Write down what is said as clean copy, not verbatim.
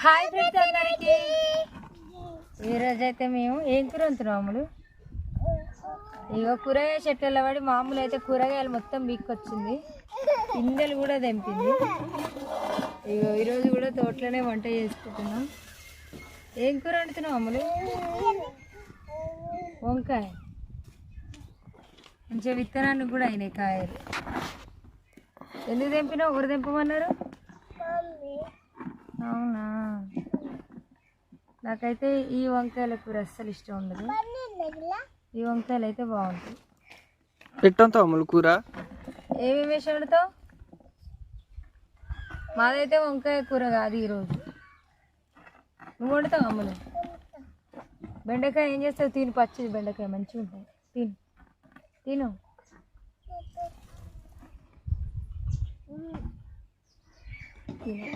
Hi friends అందరికి ఈరోజు అయితే మేము ఏం కూర వండుతున్నాం అమ్ములు. ఇగో కూరగాయ చెట్లలో పడి మామూలు అయితే కూరగాయలు మొత్తం బీక్కొచ్చింది, పిందెలు కూడా తెంపింది. ఇగో ఈరోజు కూడా తోటలోనే వంట చేసుకుంటున్నాం. ఏం కూర వండుతున్నాం అమ్ములు? వంకాయ. మంచిగా విత్తనానికి కూడా అయినాయి కాయలు. ఎందుకు తెంపినావు? ఎవరు తెంపమన్నారు? అవునా, నాకైతే ఈ వంకాయల కూర అస్సలు ఇష్టం ఉండదు. ఈ వంకాయలు అయితే బాగుంటాయి. ఎట్టంతావు అమ్ములు కూర? ఏమేమి వేసి వండుతావు? మాదైతే వంకాయ కూర కాదు ఈరోజు. నువ్వు వండుతావు అమ్ములు? బెండకాయ ఏం చేస్తావు? తిని, పచ్చిది బెండకాయ మంచిగా ఉంటాయి. తిను తిను. తిను.